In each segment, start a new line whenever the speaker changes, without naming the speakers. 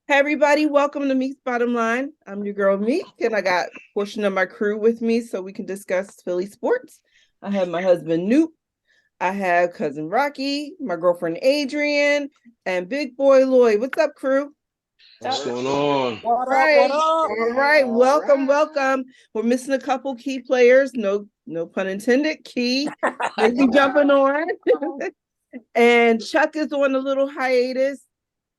Hey everybody, welcome to Meek's Bottom Line. I'm your girl Meek, and I got a portion of my crew with me so we can discuss Philly sports. I have my husband Noop, I have cousin Rocky, my girlfriend Adrian, and big boy Lloyd. What's up, crew?
What's going on?
What up?
Right.
What up?
All right. Welcome. We're missing a couple key players. No pun intended. Key. They be jumping on. And Chuck is on a little hiatus.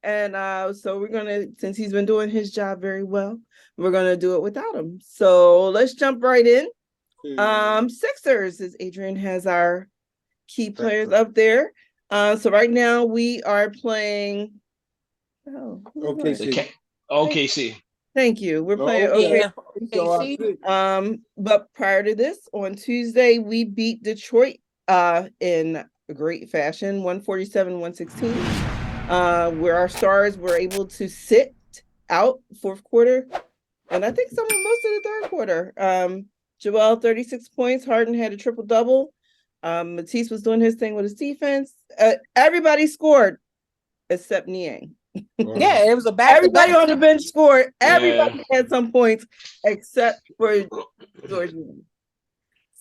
And so we're gonna, since he's been doing his job very well, we're gonna do it without him. So let's jump right in. Sixers, as Adrian has our key players up there. So right now we are playing. Oh,
Okay. OKC.
Thank you. We're playing but prior to this, on Tuesday, we beat Detroit in great fashion, 147-116. Where our stars were able to sit out fourth quarter, and I think most of the third quarter. Joel 36 points. Harden had a triple double. Matisse was doing his thing with his defense. Everybody scored except Niang.
Yeah, it was a back.
Everybody on the bench scored. Everybody had some points except for George.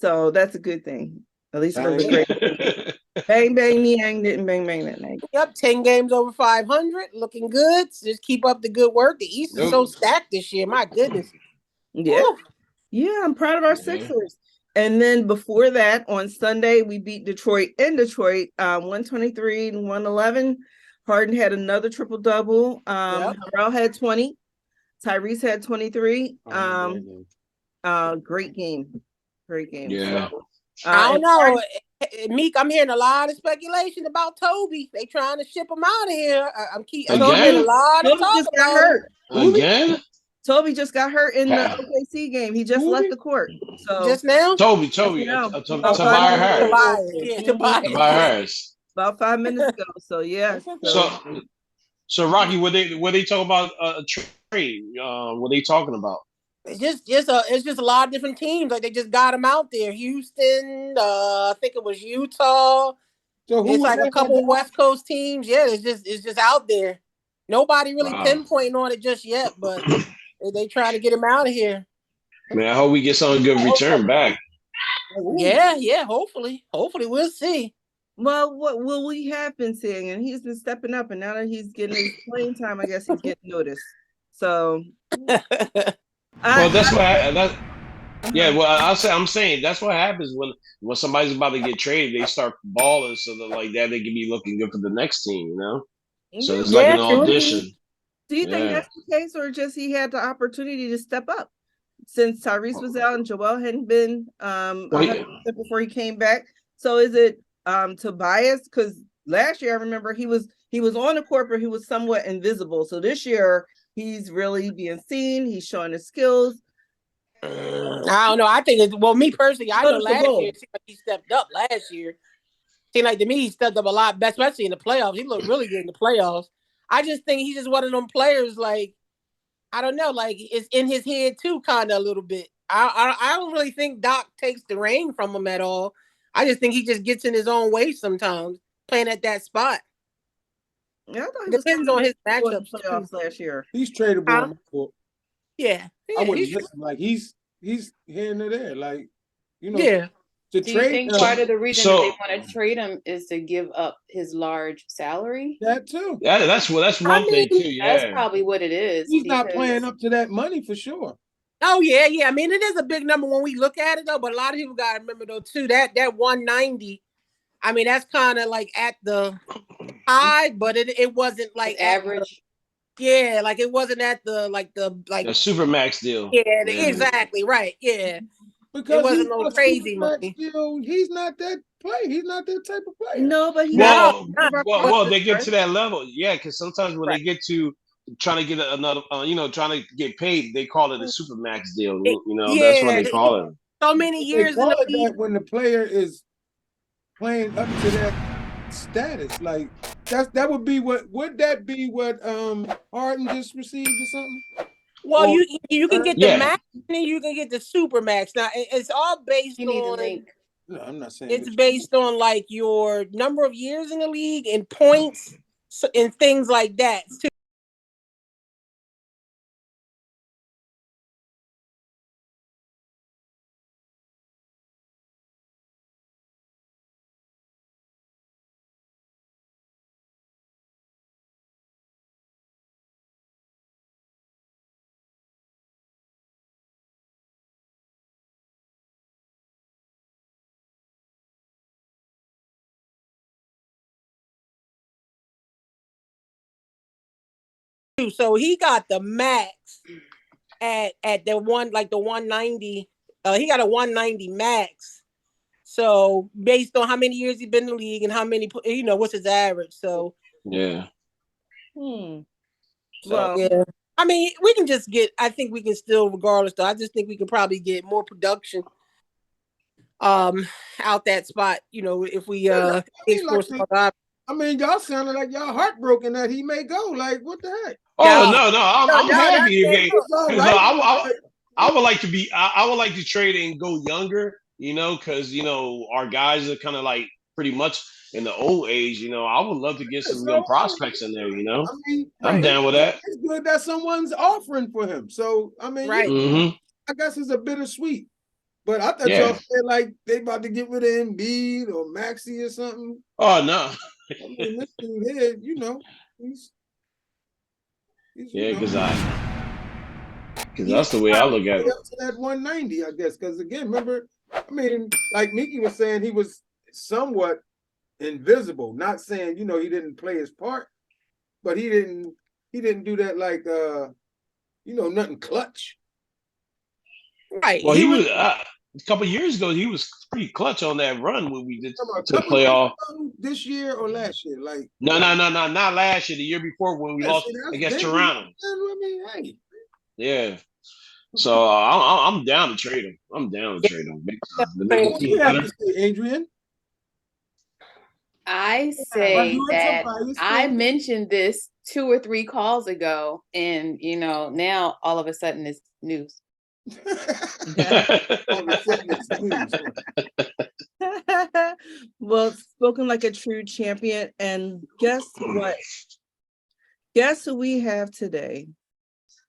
So that's a good thing. At least it was a great. Bang bang Niang didn't bang that night.
Yep, 10 games over 500, looking good. Just keep up the good work. The East is so stacked this year. My goodness.
Yeah. Woo. Yeah, I'm proud of our Sixers. And then before that, on Sunday, we beat Detroit in Detroit, 123-111. Harden had another triple double. Harrell had 20. Tyrese had 23. Great game.
Yeah.
So,
I don't know. Meek, I'm hearing a lot of speculation about Toby. They trying to ship him out of here. I'm hearing a lot of talk
just got
hurt.
Again?
Toby just got hurt in the OKC game. He just left the court. So
just now?
Toby. Tobias Harris.
About 5 minutes ago. So yeah.
So Rocky, what they talking about a trade? What they talking about?
It's just a lot of different teams. Like they just got him out there. Houston, I think it was Utah. So it's like a couple West Coast teams. Yeah, it's just out there. Nobody really pinpointing on it just yet, but they try to get him out of here.
Man, I hope we get some good return back.
Yeah. Hopefully we'll see.
Well, what we have been seeing, and he's been stepping up, and now that he's getting his playing time, I guess he's getting noticed. So,
well, that's what. I'm saying that's what happens when somebody's about to get traded. They start balling, so that like that they can be looking good for the next team, you know. So it's like an audition.
Do you think that's the case, or just he had the opportunity to step up since Tyrese was out and Joel hadn't been before he came back? So is it Tobias? Because last year I remember he was on the court, but he was somewhat invisible. So this year he's really being seen. He's showing his skills.
I don't know. I think me personally, I know last year it seemed like he stepped up last year. Seemed like to me he stepped up a lot, especially in the playoffs. He looked really good in the playoffs. I just think he's just one of them players, like, I don't know, like it's in his head too, kind of a little bit. I don't really think Doc takes the reign from him at all. I just think he just gets in his own way sometimes, playing at that spot.
Yeah,
it depends on his matchups
playoffs last year.
He's tradable.
Yeah,
I wouldn't listen. Like he's here and there, like
Yeah.
Do you think part of the reason that they want to trade him is to give up his large salary?
That too.
Yeah, that's one thing too. Yeah,
that's probably what it is.
He's not playing up to that money for sure.
Oh yeah. I mean, it is a big number when we look at it though. But a lot of people got to remember though too that 190. I mean, that's kind of like at the high, but it wasn't like
average.
Like it wasn't at the
the Supermax deal.
Yeah, exactly right. Yeah.
Because
it wasn't no crazy money.
He's not that player. He's not that type of player.
No, but he's
well, they get to that level. Yeah, because sometimes when they get to trying to get another, trying to get paid, they call it a Supermax deal. That's what they call it.
So many years in the league.
When the player is playing up to that status, like that would be what Harden just received or something.
Well, you can get the max and you can get the super max. Now it's all based on.
No, I'm not saying
it's based on like your number of years in the league and points and things like that too. So he got the max at the one, like the 190. He got a 190 max. So based on how many years he's been in the league and how many, what's his average? So
yeah.
Well,
yeah. I mean, we can just get. I think we can still, regardless. Though, I just think we can probably get more production, out that spot. If we explore some other.
I mean, y'all sounded like y'all heartbroken that he may go. Like, what the heck?
Oh no, I'm happy again.
Right.
I would like to be. I would like to trade and go younger. Because our guys are kind of like pretty much in the old age. I would love to get some young prospects in there.
I mean,
I'm down with that.
It's good that someone's offering for him. So I mean,
right.
I guess it's a bittersweet. But I thought y'all said like they about to get rid of Embiid or Maxey or something.
Oh no.
I mean, this thing here, he's
because that's the way I look at it.
Up to that 190, I guess. Because again, remember, I mean, like Mickey was saying, he was somewhat invisible. Not saying he didn't play his part, but he didn't do that like nothing clutch.
Right.
Well, he was a couple of years ago. He was pretty clutch on that run when we did to the playoff.
This year or last year? Like
no, not last year. The year before when we lost against Toronto.
I mean, hey.
Yeah. So I'm down to trade him. I'm down to trade him.
What do you have to say, Adrian?
I say that I mentioned this 2 or 3 calls ago, and now all of a sudden it's news.
Well, spoken like a true champion. And guess what? Guess who we have today?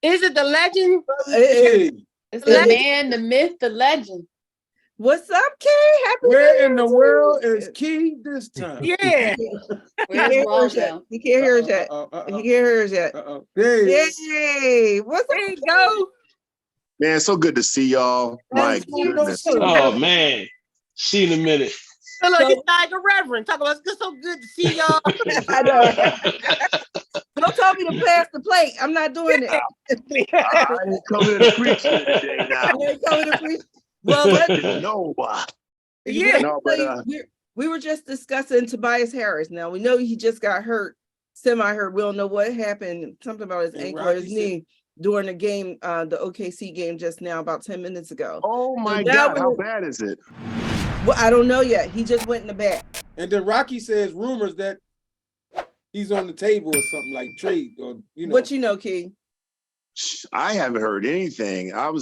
Is it the legend?
It's the man, the myth, the legend.
What's up, Kay?
Where in the world is Key this time?
Yeah.
Where's Waldo?
He can't hear us yet. He can't hear us yet. Yay! What's
there you go?
Man, so good to see y'all. My goodness.
Oh man, see you in a minute.
So look, it's like a reverend. Talk about it's so good to see y'all.
I know. Don't tell me to pass the plate. I'm not doing it.
I ain't coming to preach today now.
I ain't coming to preach. Well, we were just discussing Tobias Harris. Now we know he just got hurt, semi-hurt. We don't know what happened. Something about his ankle or his knee during the game, the OKC game just now, about 10 minutes ago.
Oh my God, how bad is it?
Well, I don't know yet. He just went in the back.
And then Rocky says rumors that he's on the table or something like trade or
What you know, Key?
I haven't heard anything. I'm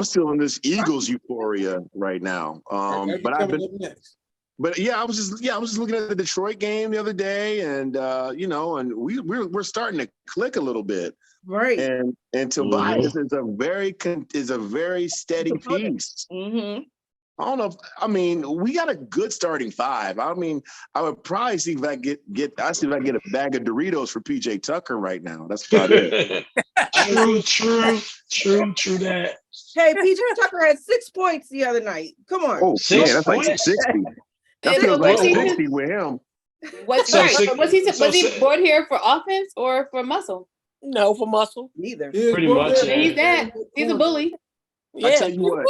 still in this Eagles euphoria right now. I was just looking at the Detroit game the other day, and and we're starting to click a little bit.
Right.
And Tobias is a very steady piece.
Mm-hmm.
I don't know. We got a good starting 5. I would probably see if I get a bag of Doritos for PJ Tucker right now. That's about it.
True that.
Hey, PJ Tucker had 6 points the other night. Come on.
Oh, yeah, that's like 60. That feels like 60 with him.
Was he brought here for offense or for muscle?
No, for muscle.
Neither.
Pretty much.
He's a bully.
Yeah. I tell you what.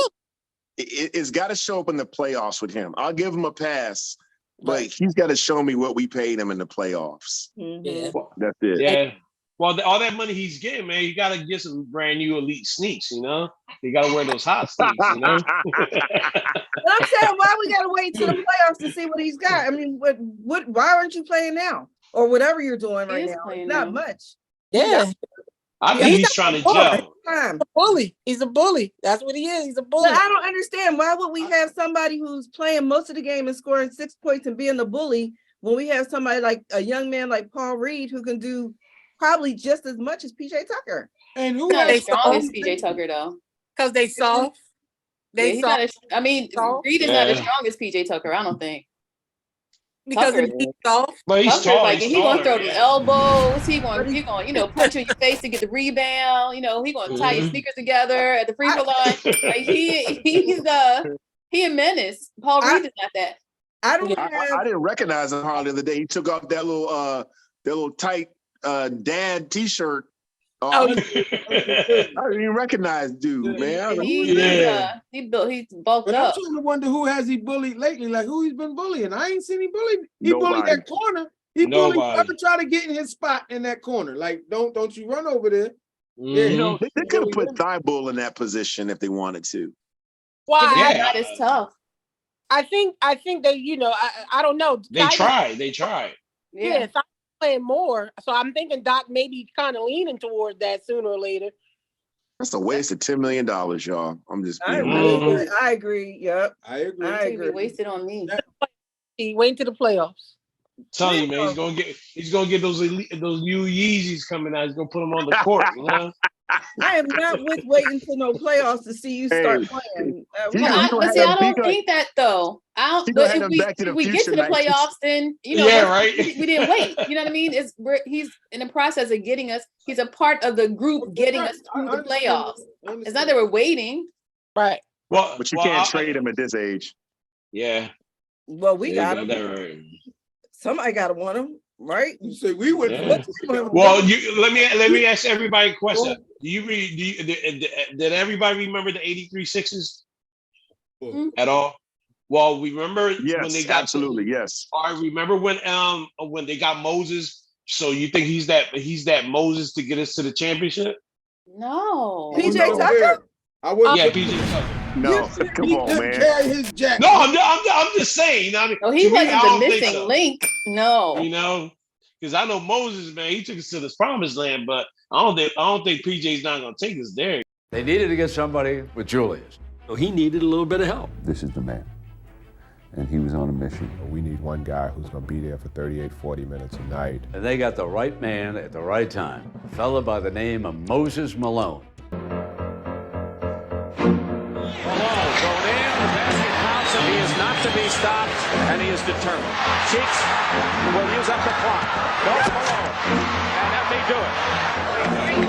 It's got to show up in the playoffs with him. I'll give him a pass, but he's got to show me what we paid him in the playoffs.
Mm-hmm.
Yeah.
That's it.
Yeah. Well, all that money he's getting, man, you got to get some brand new elite sneaks, You got to wear those hot sneaks,
But I'm saying, why we got to wait till the playoffs to see what he's got? I mean, why aren't you playing now? Or whatever you're doing right now. It's not much.
Yeah.
I think he's trying to gel.
He's a bully. He's a bully. That's what he is. He's a bully.
But I don't understand. Why would we have somebody who's playing most of the game and scoring 6 points and being a bully when we have somebody like a young man like Paul Reed who can do probably just as much as PJ Tucker?
And who
not as strong as PJ Tucker though?
Because they soft.
Reed is not as strong as PJ Tucker. I don't think.
Because he's soft.
But he's tall.
He's gonna throw the elbows. He gonna punch you in your face to get the rebound. He gonna tie your sneakers together at the free throw line. Like he's a menace. Paul Reed is not that.
I didn't recognize him hardly the other day. He took off that little tight dad t-shirt Oh,
Oh,
I didn't even recognize dude, man. I was like, who is that?
He's bulked
But I'm
up.
trying to wonder who has he bullied lately. Like who he's been bullying. I ain't seen him bully. He bullied
Nobody.
that corner. He bullied
Nobody.
whoever try to get in his spot in that corner. Like don't you run over there. Yeah,
You know, they could have
bullied
put
him.
Thibault in that position if they wanted to.
why?
Yeah.
That is tough.
I think they, I don't know.
They tried.
Yeah, Thibault playing more. So I'm thinking Doc maybe kind of leaning toward that sooner or later.
That's a waste of $10 million, y'all. I'm just
I
being
agree.
real.
I agree. Yep.
I agree.
I
It's gonna be
agree.
wasted on me.
He went to the playoffs.
Telling you, man, he's gonna get those new Yeezys coming out. He's gonna put them on the court. You know?
I am not with waiting for no playoffs to see you start playing.
He
I
gonna have
don't
them-
think that though.
he gonna
But
have
if
them
we
Back to the
if we get
Future
to the
nights.
playoffs, then
Yeah, right.
we didn't wait. You know what I mean? He's in the process of getting us. He's a part of the group getting us through the playoffs. It's not that we're waiting.
Right.
Well,
But you can't trade him at this age.
Yeah.
Well, we
Yeah,
got
you
him.
that right.
Somebody got to want him, right?
You say we went
Yeah.
for
Well, let me ask everybody a question. Did everybody remember the '83 Sixers at all? Well, we remember when they
Yes,
got
absolutely, yes.
I remember when they got Moses. So you think he's that Moses to get us to the championship?
No.
PJ
no.
Tucker?
I wasn't.
Yeah, PJ Tucker.
No, come
He
on,
couldn't
man.
carry his jacket.
No, I'm just saying. I mean,
No, he
to me,
wasn't
I
the
don't think
missing
so.
link. No.
You know, because I know Moses, man, he took us to this promised land, but I don't think PJ's not gonna take us there.
They needed to get somebody with Julius. So he needed a little bit of help.
This is the man. And he was on a mission. We need one guy who's going to be there for 38, 40 minutes a night.
And they got the right man at the right time. A fella by the name of Moses Malone.
Malone going in, the basket pounce, and he is not to be stopped, and he is determined. Cheeks will use up the clock. Goes Malone, and that may do it.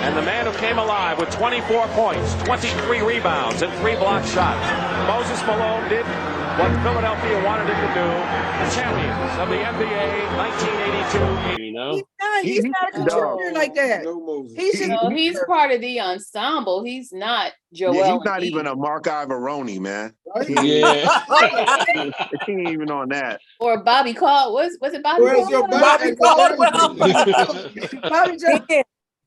And the man who came alive with 24 points, 23 rebounds, and 3 block shots. Moses Malone did what Philadelphia wanted him to do. The champions of the NBA 1982.
You know,
He's not a contributor like that.
No Moses.
He's part of the ensemble. He's not Joel.
Yeah, he's not even a Mark Ivaroni, man.
yeah.
He ain't even on that.
Or Bobby Call. Was it Bobby
Where's your
Caldwell?
Bobby Jones.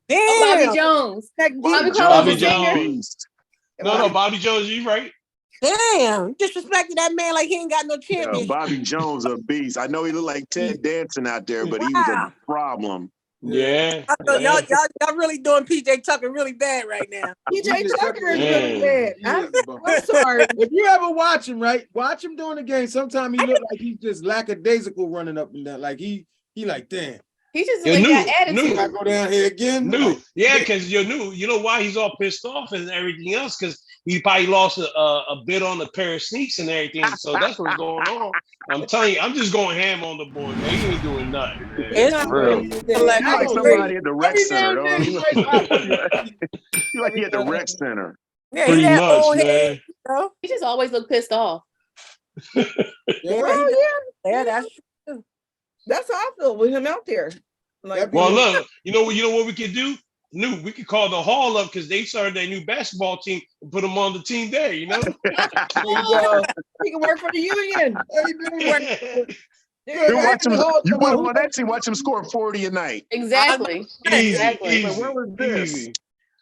Damn.
Oh, Bobby Jones. Bobby Caldwell
Bobby
was a singer.
Jones. No, Bobby Jones, you right.
Damn. You disrespected that man like he ain't got no
Yeah,
championship.
Bobby Jones a beast. I know he looked like Ted Danson out there, but he was a problem.
Yeah.
Y'all really doing PJ Tucker really bad right now.
PJ Tucker is really
Yeah.
bad. I'm sorry.
If you ever watch him, right? Watch him during the game. Sometimes he look like he's just lackadaisical running up and down. Like he like, damn.
He just
Yeah,
like
new,
got attitude.
new.
I go down here again.
New. Yeah, because you're new. You know why he's all pissed off and everything else? Because he probably lost a bit on a pair of sneaks and everything. So that's what's going on. I'm telling you, I'm just going ham on the board, man. He ain't doing nothing, man.
It's
real.
You like somebody at the rec center.
Every
You like he at the rec center.
Yeah,
Pretty
that
much,
old
man.
head, you know?
He just always look pissed off.
Oh, yeah.
Yeah, that's
That's how I feel with him out there. Like,
Well, look, you know what we could do? We could call the hall up because they started their new basketball team and put them on the team there, you know?
he can work for the union.
You watch him, you put him on that team, watch him score 40 a night.
Exactly.
Easy,
Exactly.
easy,
Where was this?
easy.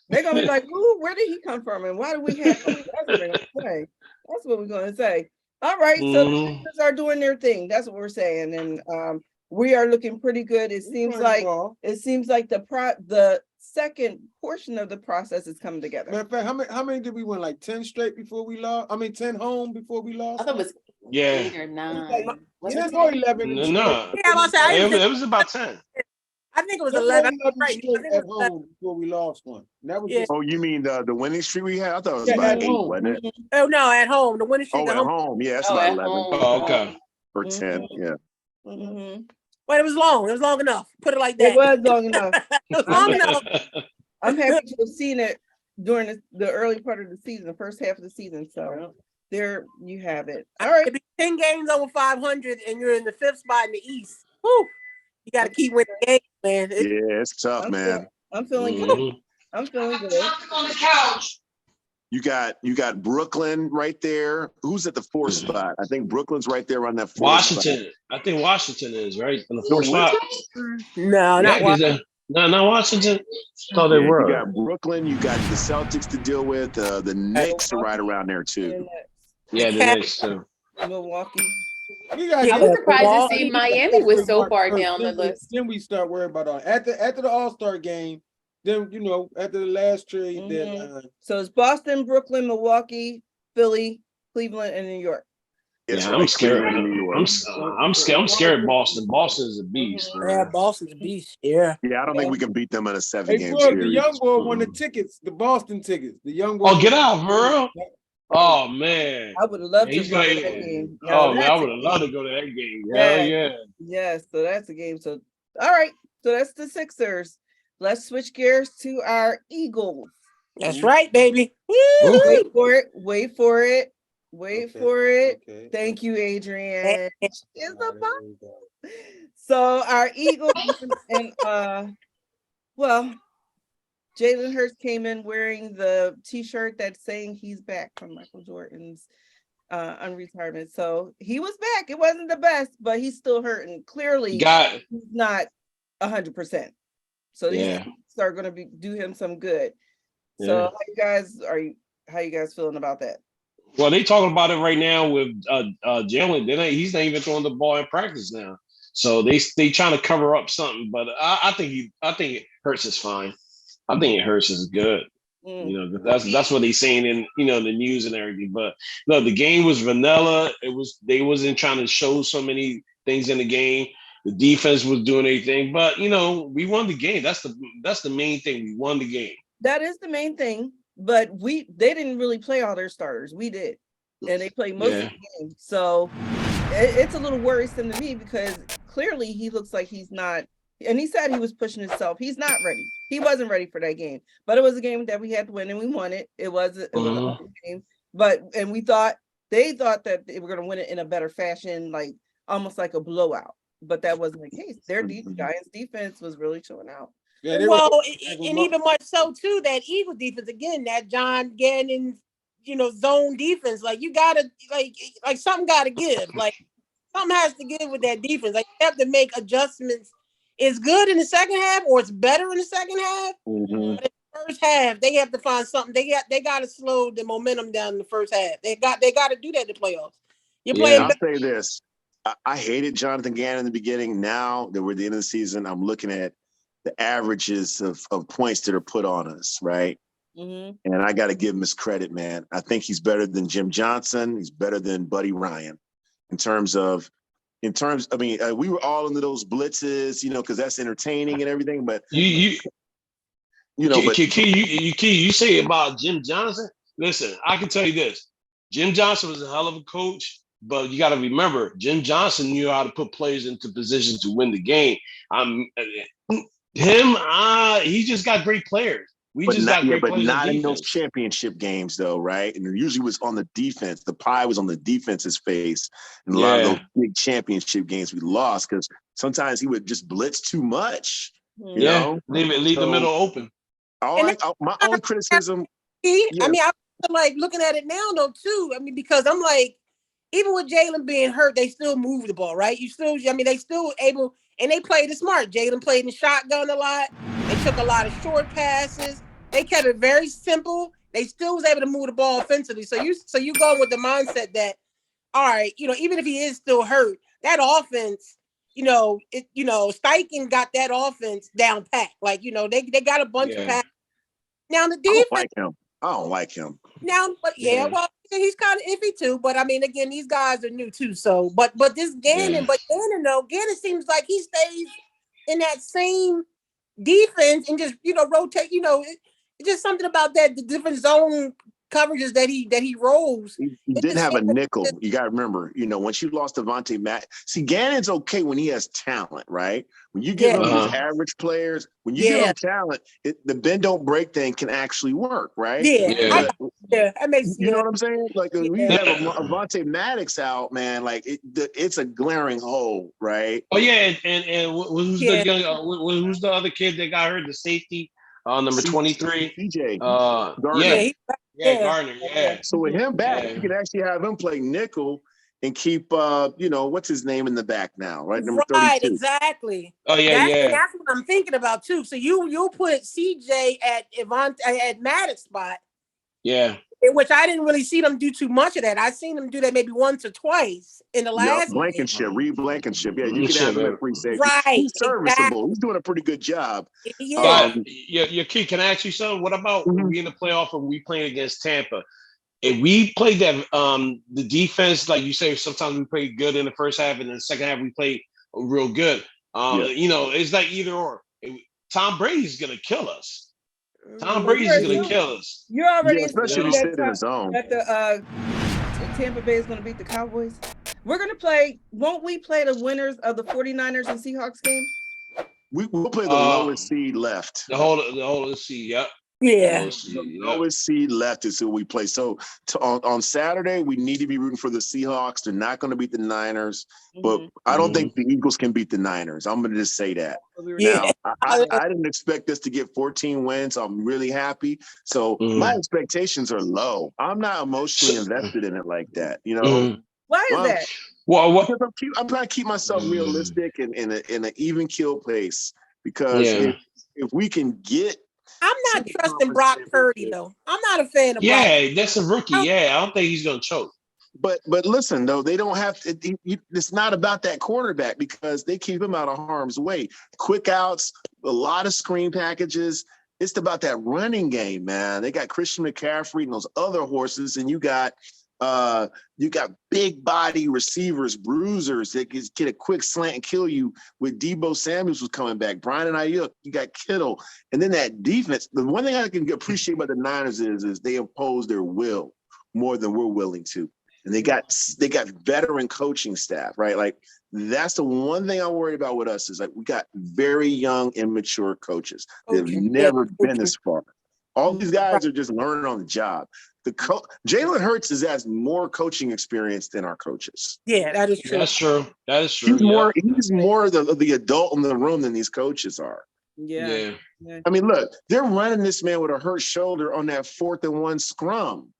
They're gonna be like, "Ooh, where did he come from? And why do we have him?" That's what we're gonna say. That's what we're gonna say. All right, so the
Mhm.
Sixers are doing their thing. That's what we're saying, and we are looking pretty good. It seems like the second portion of the process is coming together.
Matter of fact, how many did we win? Like 10 straight before we lost? I mean 10 home before we lost?
I thought it was
Yeah.
8 or 9. Was
10
it
or
10?
11.
No,
yeah, I said,
it was about 10.
I think it was
10 or
11.
11
Right. I
straight
think it
at
was 11.
home before we lost one. That was
Yeah.
just
Oh, you mean the winning streak we had? I thought it was
Yeah,
about
at
8,
home.
wasn't it?
Oh no, at home. The winning streak
Oh,
at
at
home.
home. Yeah, that's
Oh,
about
at
11
home.
Oh, okay.
or 10. Yeah.
Mhm.
But it was long. It was long enough. Put it like
It
that.
was long enough.
It was long enough.
I'm happy to have seen it during the early part of the season, the first half of the season. So there you have it. All right.
It'd be 10 games over 500 and you're in the 5th spot in the East. Whew. You got to keep winning games, man.
Yeah, it's tough, man.
I'm feeling good.
Mhm.
I'm feeling good.
On the couch.
You got Brooklyn right there. Who's at the 4th spot? I think Brooklyn's right there on that 4th spot.
Washington. I think Washington is right on the
No,
4th spot.
No,
Yeah,
not Washington.
not Washington. Thought they
Yeah,
were.
you got Brooklyn. You got the Celtics to deal with. The Knicks are right around there too.
Yeah, the Knicks too.
Milwaukee.
We got
Yeah,
I was
Yeah,
surprised to
Milwaukee.
see Miami was so far down the list.
Then we start worrying about all after the All-Star game. Then after the last trade deadline.
So it's Boston, Brooklyn, Milwaukee, Philly, Cleveland, and New York.
Yes,
Yeah,
right.
I'm scared.
Cleveland, New York.
I'm scared. I'm scared of Boston. Boston is a beast, man.
Yeah, Boston's a beast. Yeah.
Yeah, I don't think we can beat them in a 7
Hey,
game
boy, the
series.
young boy won the tickets, the Boston tickets. The young boy.
Oh, get out, bro. Oh man.
I would have loved to
He's
go to
going.
that game.
Oh
Now,
man, I
that's
would
a
have loved to
game.
go to that game. Hell yeah.
Yes, so that's a game. So all right. So that's the Sixers. Let's switch gears to our Eagles.
That's right, baby.
Wait for it. Wait for it. Wait
Okay,
for it.
okay.
Thank you, Adrian. It's a bomb. So our Eagles and well, Jalen Hurts came in wearing the t-shirt that's saying he's back from Michael Jordan's unretirement. So he was back. It wasn't the best, but he's still hurting. Clearly, he's not 100%. So these are going to do him some good. So how you guys feeling about that?
Well, they talking about it right now with Jalen. He's not even throwing the ball in practice now. So they trying to cover up something, but I think Hurts is fine. I think Hurts is good. That's what they saying in the news and everything. But no, the game was vanilla. They wasn't trying to show so many things in the game. The defense was doing everything, but we won the game. That's the main thing. We won the game.
That is the main thing. But they didn't really play all their starters. We did, and they played most of the game. So it's a little worrisome to me because clearly he looks like he's not. And he said he was pushing himself. He's not ready. He wasn't ready for that game. But it was a game that we had to win, and we won it. It was a game. And they thought that they were going to win it in a better fashion, like almost like a blowout. But that wasn't the case. Their Giants defense was really showing out.
Yeah, and even much so too, that Eagle defense again, that John Gannon, zone defense. Like you gotta like something gotta give. Like something has to give with that defense. Like you have to make adjustments. It's good in the second half, or it's better in the second half.
Mm-hmm.
But in the first half, they have to find something. They got to slow the momentum down in the first half. They got to do that in the playoffs. You're playing.
I'll say this: I hated Jonathan Gannon in the beginning. Now that we're at the end of the season, I'm looking at the averages of points that are put on us, right? Mm-hmm. And I got to give him his credit, man. I think he's better than Jim Johnson. He's better than Buddy Ryan in terms, I mean, we were all into those blitzes, because that's entertaining and everything. But
you say about Jim Johnson. Listen, I can tell you this: Jim Johnson was a hell of a coach, but you got to remember, Jim Johnson knew how to put players into position to win the game. He just got great players. But not in those championship games, though, right? And it usually was on the defense. The pie was on the defense's face. And a lot of those big championship games we lost because sometimes he would just blitz too much. You know? Leave the middle open. My only criticism.
I mean, I'm like looking at it now, though, too. I mean, because I'm like, even with Jalen being hurt, they still move the ball, right? They still able, and they played it smart. Jalen played in shotgun a lot. They took a lot of short passes. They kept it very simple. They still was able to move the ball offensively. So you go with the mindset that, all right, even if he is still hurt, that offense, Steichen got that offense down pat. Like, they got a bunch of passes. Now the defense.
I don't like him.
Now, but well, he's kind of iffy too. But I mean, again, these guys are new too. So, but this Gannon, Gannon seems like he stays in that same defense and just rotate. It's just something about that the different zone coverages that he rolls.
He didn't have a nickel. You got to remember, once you lost Devontae Matt, see, Gannon's okay when he has talent, right? When you get these average players, when you give them talent, the bend don't break thing can actually work, right?
Yeah, that makes sense.
You know what I'm saying? Like when you have Devontae Maddox out, man, like it's a glaring hole, right?
Oh yeah, and who's the other kid that got hurt? The safety. number 23.
CJ.
Gardner. Gardner. Yeah.
So with him back, you can actually have him play nickel and keep, what's his name in the back now, right? Number 32.
Right, exactly.
Oh yeah,
That's what I'm thinking about too. So you'll put CJ at Maddox's spot.
Yeah.
Which I didn't really see them do too much of that. I seen them do that maybe once or twice in the last.
Blankenship, Reed Blankenship. Yeah, you can have him at free safety.
Right.
He's serviceable. Exactly. He's doing a pretty good job.
Yeah.
Your key, can I ask you something? What about when we in the playoff and we playing against Tampa? If we played that, the defense, like you say, sometimes we play good in the first half, and in the second half we play real good. It's like either or. Tom Brady's gonna kill us. Tom Brady's gonna kill us.
You're already
especially if he sit in his zone.
That the Tampa Bay is gonna beat the Cowboys. We're gonna play. Won't we play the winners of the 49ers and Seahawks game?
We'll play the lowest seed left.
The whole seed. Yep.
Yeah.
The lowest seed left is who we play. So on Saturday, we need to be rooting for the Seahawks. They're not going to beat the Niners, but I don't think the Eagles can beat the Niners. I'm going to just say that.
Yeah.
Now, I didn't expect us to get 14 wins. I'm really happy. So my expectations are low. I'm not emotionally invested in it like that.
Why is that?
Well,
I'm trying to keep myself realistic and in an even kill pace because if we can get.
I'm not trusting Brock Purdy though. I'm not a fan of.
Yeah, that's a rookie. Yeah, I don't think he's gonna choke.
But listen though, they don't have to. It's not about that quarterback because they keep him out of harm's way. Quick outs, a lot of screen packages. It's about that running game, man. They got Christian McCaffrey and those other horses, and you got big body receivers, bruisers that can get a quick slant and kill you. With Deebo Samuels was coming back, Brian and Ayuk, you got Kittle, and then that defense. The one thing I can appreciate about the Niners is they impose their will more than we're willing to, and they got veteran coaching staff, right? Like that's the one thing I worry about with us is like we got very young, immature coaches. They've never been this far. All these guys are just learning on the job. Jalen Hurts has more coaching experience than our coaches.
Yeah, that is true.
That's true. That is true.
He's more the adult in the room than these coaches are.
Yeah.
I mean, look, they're running this man with a hurt shoulder on that 4th and 1 scrum.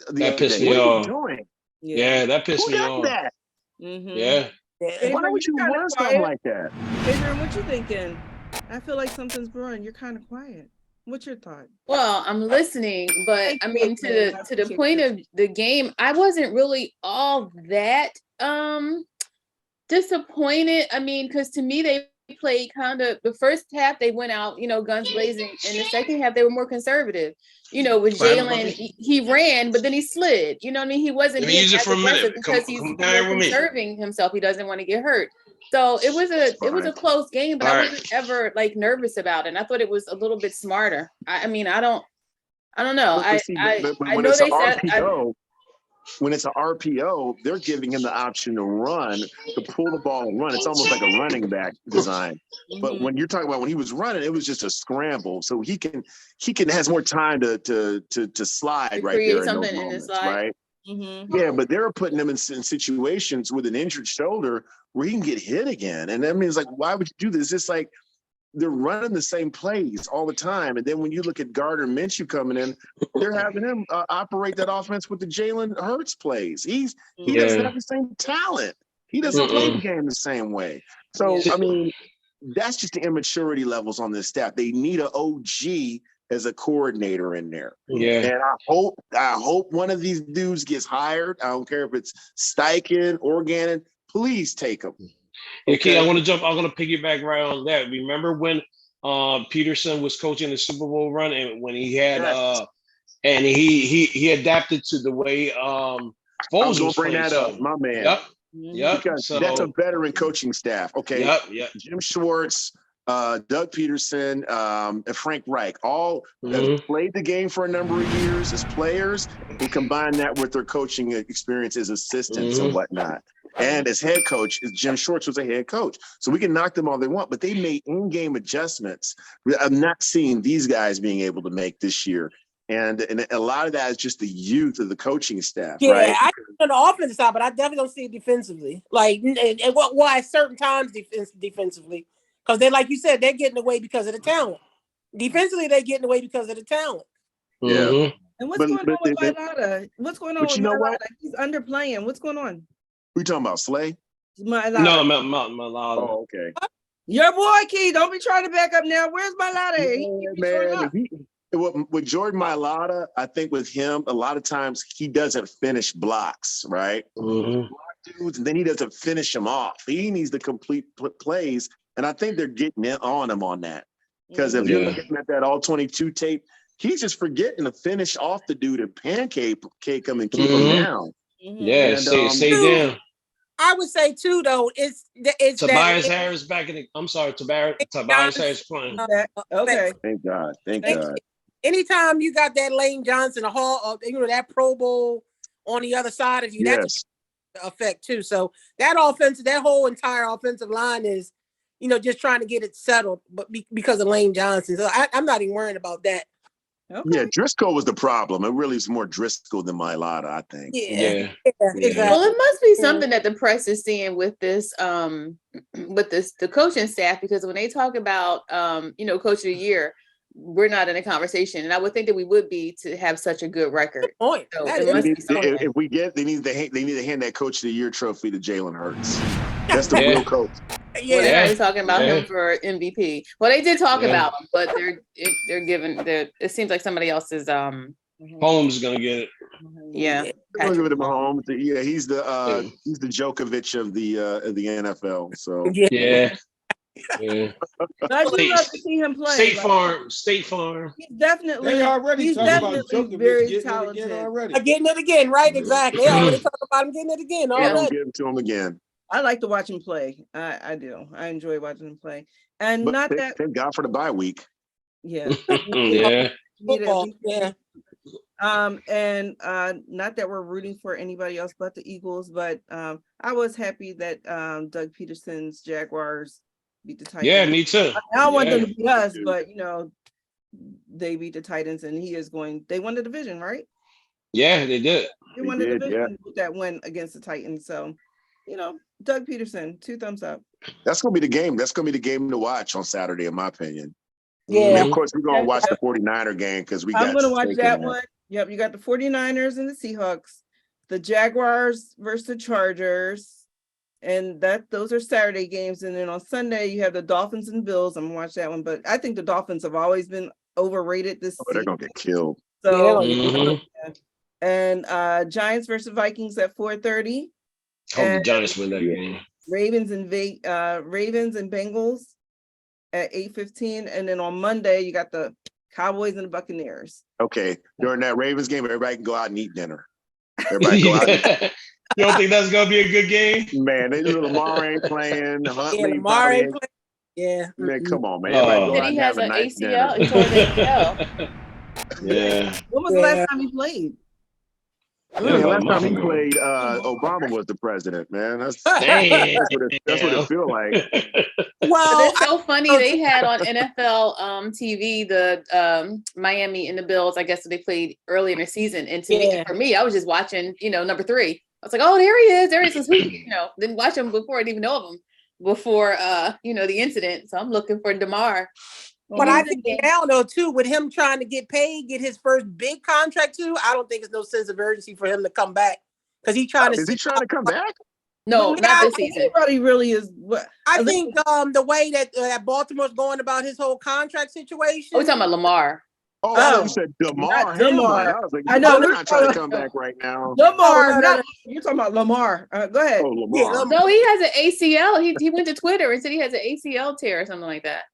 That pissed me off.
What are you doing?
Yeah, that pissed me off.
That?
Yeah.
Why would you run something like that?
Adrian, what you thinking? I feel like something's brewing. You're kind of quiet. What's your thought?
Well, I'm listening, but I mean, to the point of the game, I wasn't really all that disappointed. I mean, because to me, they played kind of the first half, they went out, guns blazing, and the second half, they were more conservative. With Jalen, he ran, but then he slid. You know what I mean? He wasn't being as aggressive because he's conserving himself. He doesn't want to get hurt. So it was a close game, but I wasn't ever like nervous about it. And I thought it was a little bit smarter. I mean, I don't know. I know they said
when it's an RPO, they're giving him the option to run, to pull the ball and run. It's almost like a running back design. But when you're talking about when he was running, it was just a scramble. So he has more time to slide right there in those moments, right? Yeah, but they're putting him in situations with an injured shoulder where he can get hit again. And that means, like, why would you do this? It's like they're running the same plays all the time. And then when you look at Gardner Minshew coming in, they're having him operate that offense with the Jalen Hurts plays. He doesn't have the same talent. He doesn't play the game the same way. So, I mean, that's just the immaturity levels on this staff. They need an OG as a coordinator in there.
Yeah.
And I hope one of these dudes gets hired. I don't care if it's Steichen, Organon. Please take them.
Okay, I'm going to piggyback right on that. Remember when Peterson was coaching the Super Bowl run, and when he had and he adapted to the way Foles was
bring that up, my man.
Yep.
Because that's a veteran coaching staff. Okay.
Yep.
Jim Schwartz, Doug Peterson, and Frank Reich, all have played the game for a number of years as players, and combine that with their coaching experience as assistants and whatnot. And as head coach, Jim Schwartz was a head coach. So we can knock them all they want, but they made in-game adjustments. I'm not seeing these guys being able to make this year. And a lot of that is just the youth of the coaching staff, right?
I on the offensive side, but I definitely don't see it defensively. Like, and why certain times defensively. Because they, like you said, they're getting away because of the talent. Defensively, they're getting away because of the talent.
Yeah.
Mhm.
And what's going on with Mailata? What's going on
But
with
you know
Mailata?
what?
He's underplaying. What's going on?
We talking about Slay?
Mailata.
No, Malala.
Oh, okay.
Your boy, Key. Don't be trying to back up now. Where's Mailata?
With Jordan Mailata, I think with him, a lot of times he doesn't finish blocks, right?
Mhm.
Dudes, and then he doesn't finish them off. He needs to complete plays, and I think they're getting on him on that. Because if you're looking at that all 22 tape, he's just forgetting to finish off the dude and pancake him and keep him down.
Yeah,
And,
stay down.
I would say too, though, it's
Tobias Harris back in the. I'm sorry, Tobias Harris playing.
Okay.
Thank God. Thank God.
Anytime you got that Lane Johnson, that Pro Bowl on the other side of you, that's effect too. So that whole entire offensive line is, just trying to get it settled, but because of Lane Johnson. So I'm not even worried about that.
Okay.
Yeah, Driscoll was the problem. It really is more Driscoll than Mailata, I think.
Yeah.
Exactly. Well, it must be something that the press is seeing with this, the coaching staff, because when they talk about, coach of the year, we're not in a conversation, and I would think that we would be to have such a good record. So it must be something.
If we get, they need to hand that coach of the year trophy to Jalen Hurts. That's the real coach.
Well, they're already talking about him for MVP. Well, they did talk about him, but they're giving it seems like somebody else is
Holmes is gonna get it.
Yeah.
I'll give it to Mahomes. Yeah, he's the Djokovic of the NFL. So
yeah.
I do love to see him play.
State Farm.
He's definitely.
They already
he's
talking about
definitely
Djokovic
very
getting
talented.
it again already.
Getting it again, right? Exactly. They already talking about him getting it again.
They don't give it to him again.
I like to watch him play. I do. I enjoy watching him play. And but
thank God for the bye week.
Yeah.
Football. Yeah.
And not that we're rooting for anybody else but the Eagles, but I was happy that Doug Peterson's Jaguars beat the Titans.
Yeah, me too.
I don't want them to beat us, but they beat the Titans, and they won the division, right?
Yeah, they did.
They won the division with that win against the Titans. So, Doug Peterson, 2 thumbs up.
That's gonna be the game. That's gonna be the game to watch on Saturday, in my opinion.
Yeah.
I mean, of course, we're gonna watch the 49er game because I'm
gonna watch that one. Yep, you got the 49ers and the Seahawks, the Jaguars versus the Chargers, and those are Saturday games. And then on Sunday you have the Dolphins and Bills. I'm gonna watch that one, but I think the Dolphins have always been overrated this season.
They're gonna get killed.
So and Giants versus Vikings at 4:30.
Hope the Giants win that game.
Ravens and Bengals at 8:15, and then on Monday you got the Cowboys and the Buccaneers.
Okay, during that Ravens game, everybody can go out and eat dinner. Everybody go out.
You don't think that's gonna be a good game?
Man, Lamar ain't playing. Huntley,
Lamar ain't playing. Yeah.
Man, come on, man.
He has an ACL. He tore his ACL.
Yeah.
When was the last time he played?
Last time he played, Obama was the president, man. That's what it feels like.
Well, it's so funny. They had on NFL TV the Miami and the Bills. I guess they played early in the season. And for me, I was just watching, number 3. I was like, oh, there he is. There he is. Didn't watch him before. I didn't even know of him before, the incident. So I'm looking for DeMar.
But I think now, though, too, with him trying to get paid, get his first big contract, too, I don't think there's no sense of urgency for him to come back. Because he's trying to...
Is he trying to come back?
No, not this season.
Everybody really is...
I think the way that Baltimore's going about his whole contract situation...
Oh, we're talking about Lamar.
Oh, you said DeMar Hamlin. I was like, I know, we're not trying to come back right now.
Lamar, you're talking about Lamar. Go ahead.
Oh, Lamar.
No, he has an ACL. He went to Twitter and said he has an ACL tear or something like that.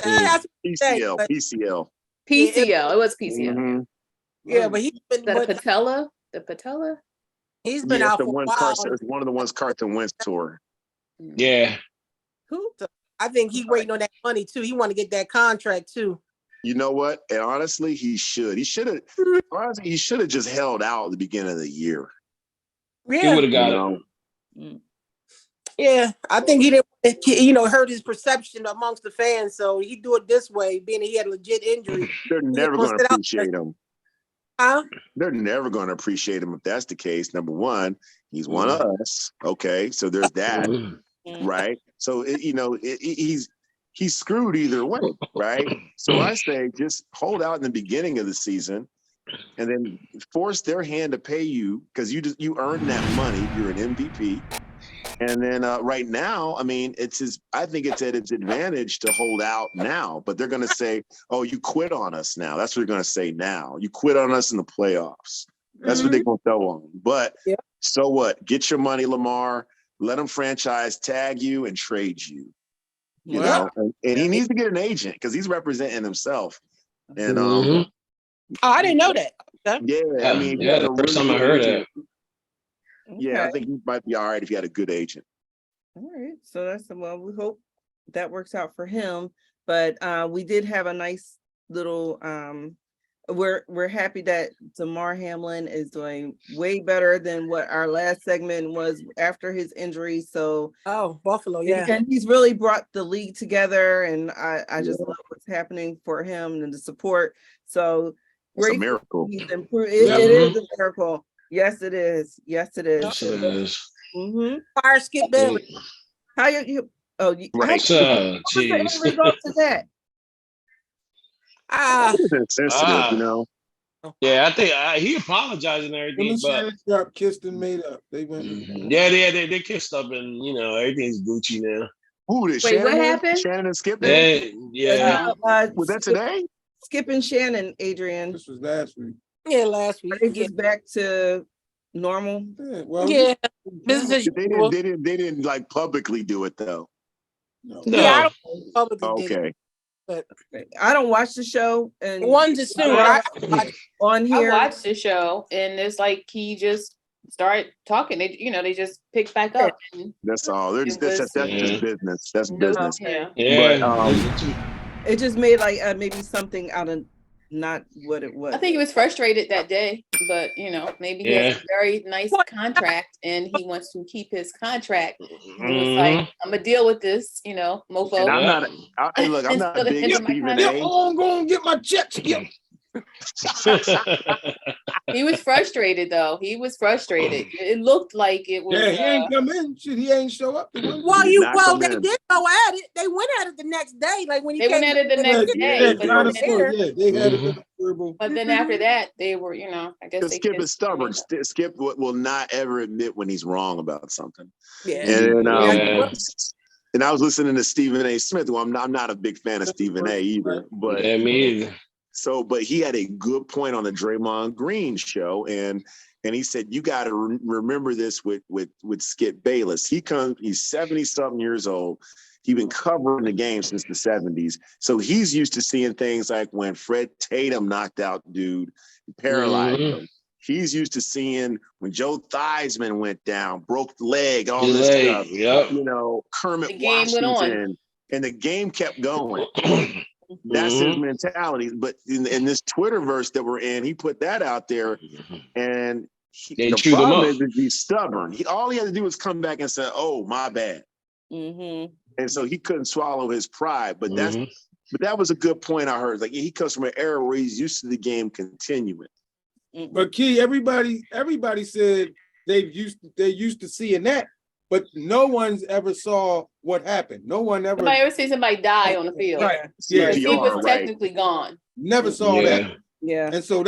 Yeah,
PCL.
It was PCL.
Mm-hmm.
Yeah, but he's been
the patella.
He's been out for a while.
It's one of the ones Carson Wentz tore.
Yeah.
Who? So I think he's waiting on that money too. He want to get that contract too.
You know what? And honestly, he should. He should have just held out at the beginning of the year.
Yeah,
he would have got it.
Yeah, I think he didn't, hurt his perception amongst the fans. So he do it this way, being that he had a legit injury.
They're never going to appreciate him.
Huh?
They're never going to appreciate him if that's the case. Number one, he's one of us. Okay, so there's that, right? So he's he's screwed either way, right? So I say just hold out in the beginning of the season and then force their hand to pay you because you earned that money. You're an MVP. And then right now, I mean, I think it's at its advantage to hold out now, but they're going to say, oh, you quit on us now. That's what they're going to say now. You quit on us in the playoffs. That's what they're going to throw on them. But so what? Get your money, Lamar. Let them franchise tag you and trade you. You know, and he needs to get an agent because he's representing himself. And
Oh, I didn't know that. Okay.
yeah, I mean,
the first time I heard that.
Yeah, I think he might be all right if he had a good agent.
All right, so we hope that works out for him. But we did have a nice little. We're happy that Damar Hamlin is doing way better than what our last segment was after his injury. So
Buffalo,
and he's really brought the league together, and I just love what's happening for him and the support. So
it's a miracle.
He's improved. It is a miracle. Yes, it is. Yes, it is.
Yes, it is.
Fire Skip Bailey.
How you? Oh,
right.
What's the end result to that?
Sensitive, you know.
Yeah, I think he apologized and everything, but
got kissed and made up. They went.
They kissed up, and everything's Gucci now.
Who did
Wait, what happened?
Shannon and Skip?
Yeah.
Was that today?
Skip and Shannon, Adrian.
This was last week.
Yeah, last week.
Are they just back to normal?
Yeah, well,
business as usual.
They didn't like publicly do it though.
No.
Yeah, I don't publicly
okay.
But
I don't watch the show, and
one's assumed
on here.
I watched the show, and it's like he just started talking. They just picked back up.
That's all. That's just business. That's business.
Yeah.
But
it just made like maybe something out of not what it was.
I think he was frustrated that day, but maybe he has a very nice contract and he wants to keep his contract. He was like, I'm gonna deal with this, mofo.
And I'm not a big Stephen A.
I'm gonna get my checks.
He was frustrated though. He was frustrated. It looked like it was.
Yeah, he ain't come in. Shit, he ain't show up.
they did go at it. They went at it the next day. Like when
they went at it the next day.
They had a verbal.
But then after that, they were, I guess.
Skip is stubborn. Skip will not ever admit when he's wrong about something.
Yeah.
And I was listening to Stephen A. Smith. Well, I'm not a big fan of Stephen A. either. But
me either.
But he had a good point on the Draymond Green show, and he said you got to remember this with Skip Bayless. He's 70-something years old. He's been covering the game since the 70s, so he's used to seeing things like when Fred Tatum knocked out dude, paralyzed him. He's used to seeing when Joe Theismann went down, broke the leg, all this stuff.
Yep.
Kermit Washington, and the game kept going. That's his mentality. But in this Twitterverse that we're in, he put that out there, and the problem is that he's stubborn. All he had to do was come back and say, "Oh, my bad," and so he couldn't swallow his pride. But that was a good point I heard. Like he comes from an era where he's used to the game continuing.
But Key, everybody said they're used to seeing that. But no one's ever saw what happened. Nobody ever see somebody die on the field.
Right. Yeah. He was technically gone.
Never saw that.
Yeah.
And so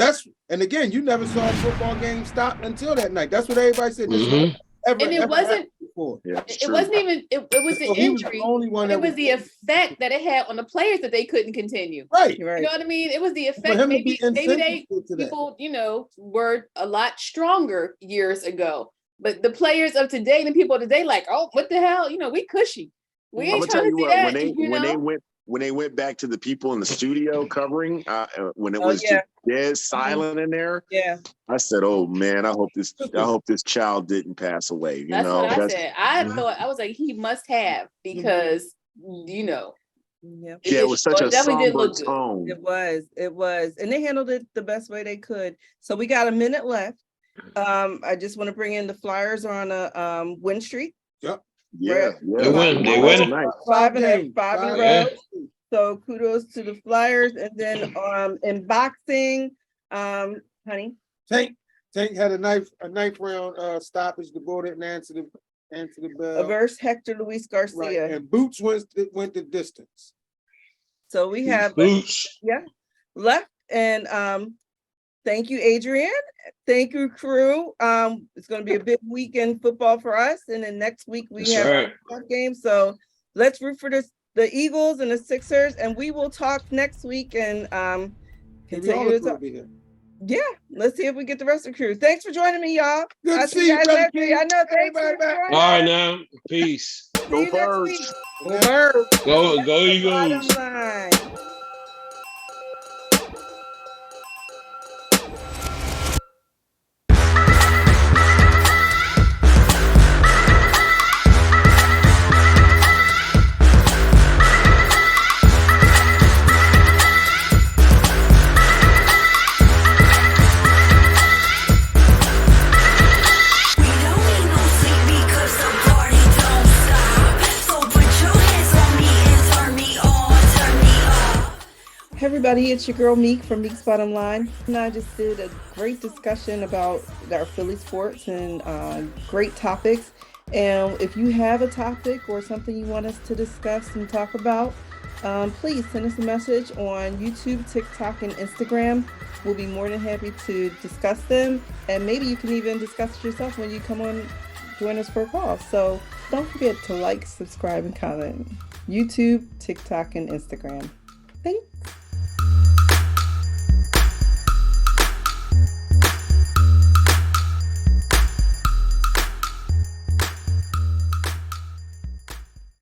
again, you never saw a football game stop until that night. That's what everybody said.
It wasn't even it was the injury. It was the effect that it had on the players that they couldn't continue.
Right.
You know what I mean? It was the effect. Maybe people were a lot stronger years ago. But the players of today, the people of today, like, oh, what the hell? We cushy. We ain't trying to see that.
When they went back to the people in the studio covering, when it was just dead silent in there, I said, "Oh man, I hope this child didn't pass away."
That's what I said. I was like, he must have because
it was such a somber tone.
It was, and they handled it the best way they could. So we got a minute left. I just want to bring in the Flyers on a win streak.
Yep.
They win.
5 in a row. So kudos to the Flyers. And then in boxing, honey.
Tank had a knife round stoppage. The board didn't answer Answer the bell.
Versus Hector Luis Garcia.
Right. And Boots went the distance.
So we have
Boots.
left. And thank you, Adrian. Thank you, crew. It's going to be a big weekend football for us. And then next week we have our game. So let's root for the Eagles and the Sixers. And we will talk next week and continue to talk. Yeah, let's see if we get the rest of the crew. Thanks for joining me, y'all.
Good to see you, brother.
I know. Thanks for joining.
All right, now. Peace.
See you next week.
Go Eagles.
Bottom line. Everybody, it's your girl Meek from Meek's Bottom Line. And I just did a great discussion about our Philly sports and great topics. And if you have a topic or something you want us to discuss and talk about, please send us a message on YouTube, TikTok, and Instagram. We'll be more than happy to discuss them. And maybe you can even discuss it yourself when you come on, join us for a call. So don't forget to like, subscribe, and comment. YouTube, TikTok, and Instagram. Thanks.